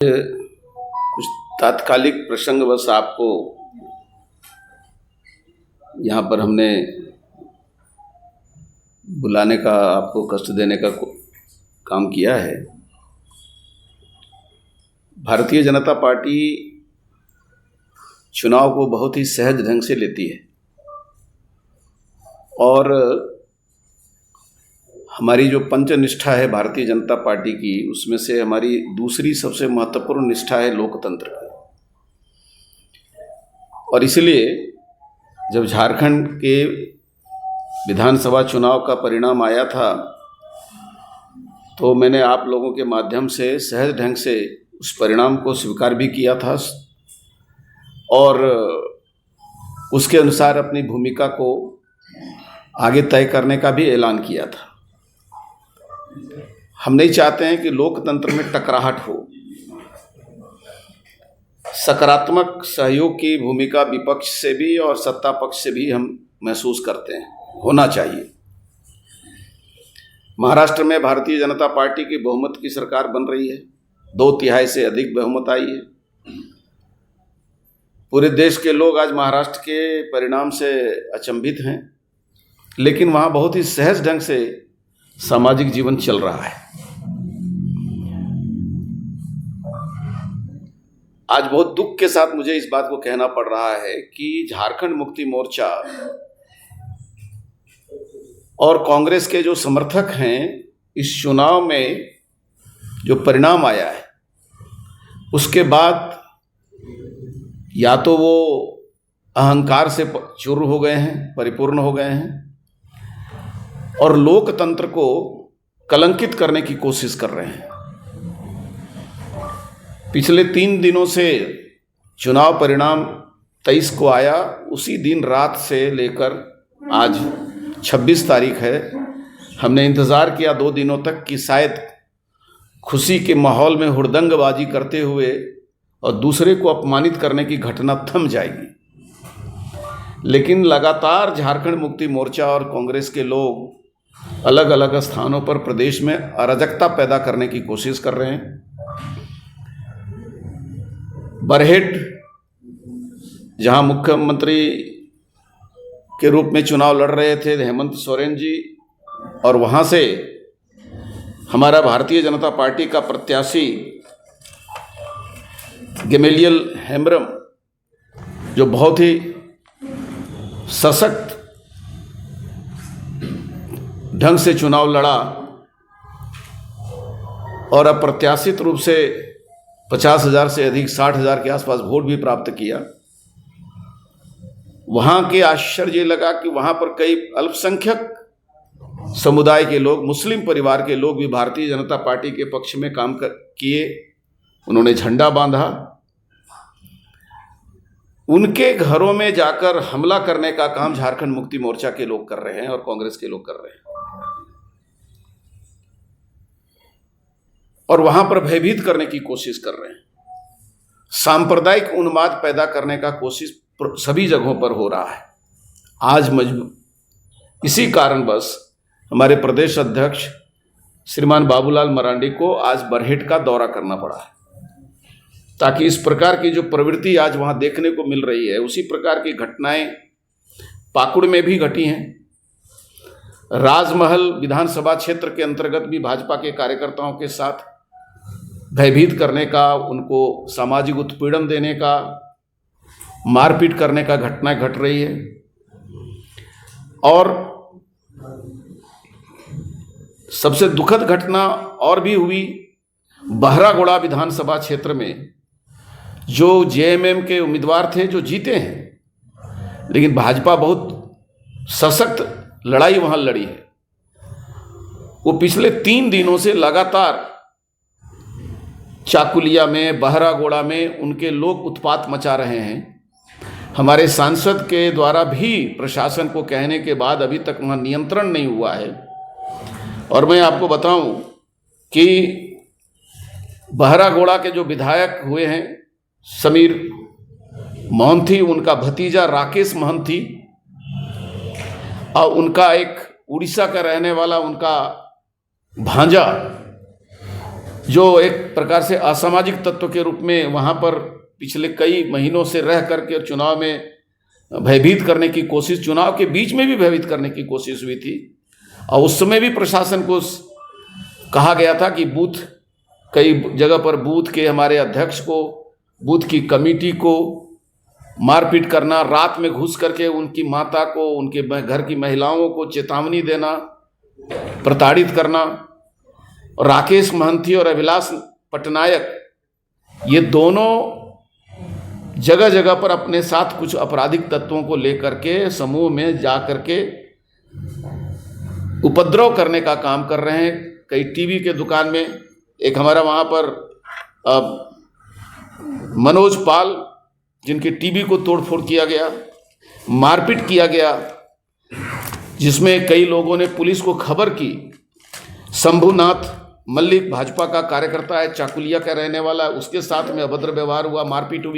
कुछ तात्कालिक प्रसंगवश आपको यहाँ पर हमने बुलाने का, आपको कष्ट देने का काम किया है। भारतीय जनता पार्टी चुनाव को बहुत ही सहज ढंग से लेती है और हमारी जो पंच निष्ठा है भारतीय जनता पार्टी की, उसमें से हमारी दूसरी सबसे महत्वपूर्ण निष्ठा है लोकतंत्र की। और इसलिए जब झारखंड के विधानसभा चुनाव का परिणाम आया था तो मैंने आप लोगों के माध्यम से सहज ढंग से उस परिणाम को स्वीकार भी किया था और उसके अनुसार अपनी भूमिका को आगे तय करने का भी ऐलान किया था। हम नहीं चाहते हैं कि लोकतंत्र में टकराहट हो। सकारात्मक सहयोग की भूमिका विपक्ष से भी और सत्ता पक्ष से भी हम महसूस करते हैं, होना चाहिए। महाराष्ट्र में भारतीय जनता पार्टी की बहुमत की सरकार बन रही है, 2/3 से अधिक बहुमत आई है। पूरे देश के लोग आज महाराष्ट्र के परिणाम से अचंभित हैं, लेकिन वहाँ बहुत ही सहज ढंग से सामाजिक जीवन चल रहा है। आज बहुत दुख के साथ मुझे इस बात को कहना पड़ रहा है कि झारखंड मुक्ति मोर्चा और कांग्रेस के जो समर्थक हैं, इस चुनाव में जो परिणाम आया है उसके बाद या तो वो अहंकार से चूर हो गए हैं, परिपूर्ण हो गए हैं और लोकतंत्र को कलंकित करने की कोशिश कर रहे हैं। पिछले 3 दिनों से चुनाव परिणाम 23 को आया, उसी दिन रात से लेकर आज 26 तारीख है, हमने इंतज़ार किया 2 दिनों तक कि शायद खुशी के माहौल में हुड़दंगबाजी करते हुए और दूसरे को अपमानित करने की घटना थम जाएगी। लेकिन लगातार झारखंड मुक्ति मोर्चा और कांग्रेस के लोग अलग अलग स्थानों पर प्रदेश में अराजकता पैदा करने की कोशिश कर रहे हैं। बरहेट, जहां मुख्यमंत्री के रूप में चुनाव लड़ रहे थे हेमंत सोरेन जी, और वहां से हमारा भारतीय जनता पार्टी का प्रत्याशी गेमेलियल हेम्ब्रम, जो बहुत ही सशक्त ढंग से चुनाव लड़ा और अप्रत्याशित रूप से 50,000 से अधिक 60,000 के आसपास वोट भी प्राप्त किया। वहाँ के आश्चर्य लगा कि वहाँ पर कई अल्पसंख्यक समुदाय के लोग, मुस्लिम परिवार के लोग भी भारतीय जनता पार्टी के पक्ष में काम किए। उन्होंने झंडा बांधा। उनके घरों में जाकर हमला करने का काम झारखंड मुक्ति मोर्चा के लोग कर रहे हैं और कांग्रेस के लोग कर रहे हैं और वहां पर भयभीत करने की कोशिश कर रहे हैं। सांप्रदायिक उन्माद पैदा करने का कोशिश सभी जगहों पर हो रहा है। आज इसी कारणवश हमारे प्रदेश अध्यक्ष श्रीमान बाबूलाल मरांडी को आज बरहेट का दौरा करना पड़ा है, ताकि इस प्रकार की जो प्रवृत्ति आज वहाँ देखने को मिल रही है, उसी प्रकार की घटनाएं पाकुड़ में भी घटी हैं। राजमहल विधानसभा क्षेत्र के अंतर्गत भी भाजपा के कार्यकर्ताओं के साथ भयभीत करने का, उनको सामाजिक उत्पीड़न देने का, मारपीट करने का घटना घट रही है। और सबसे दुखद घटना और भी हुई बहरागोड़ा विधानसभा क्षेत्र में, जो जेएमएम के उम्मीदवार थे जो जीते हैं, लेकिन भाजपा बहुत सशक्त लड़ाई वहां लड़ी है। वो पिछले 3 दिनों से लगातार चाकुलिया में, बहरागोड़ा में उनके लोग उत्पात मचा रहे हैं। हमारे सांसद के द्वारा भी प्रशासन को कहने के बाद अभी तक वहाँ नियंत्रण नहीं हुआ है। और मैं आपको बताऊं कि बहरागोड़ा के जो विधायक हुए हैं समीर मोहंती, उनका भतीजा राकेश मोहंती और उनका एक उड़ीसा का रहने वाला उनका भांजा जो एक प्रकार से असामाजिक तत्व के रूप में वहाँ पर पिछले कई महीनों से रह करके चुनाव में भयभीत करने की कोशिश, चुनाव के बीच में भी भयभीत करने की कोशिश हुई थी। और उस समय भी प्रशासन को कहा गया था कि बूथ, कई जगह पर बूथ के हमारे अध्यक्ष को, बूथ की कमेटी को मारपीट करना, रात में घुस करके उनकी माता को, उनके घर की महिलाओं को चेतावनी देना, प्रताड़ित करना। और राकेश महंती और अभिलाष पटनायक, ये दोनों जगह जगह पर अपने साथ कुछ आपराधिक तत्वों को लेकर के समूह में जा करके उपद्रव करने का काम कर रहे हैं। कई टीवी के दुकान में, एक हमारा वहाँ पर मनोज पाल, जिनके टीवी को तोड़फोड़ किया गया, मारपीट किया गया, जिसमें कई लोगों ने पुलिस को खबर की। शंभुनाथ मल्लिक भाजपा का कार्यकर्ता है, चाकुलिया का रहने वाला है, उसके साथ में अभद्र व्यवहार हुआ, मारपीट हुई।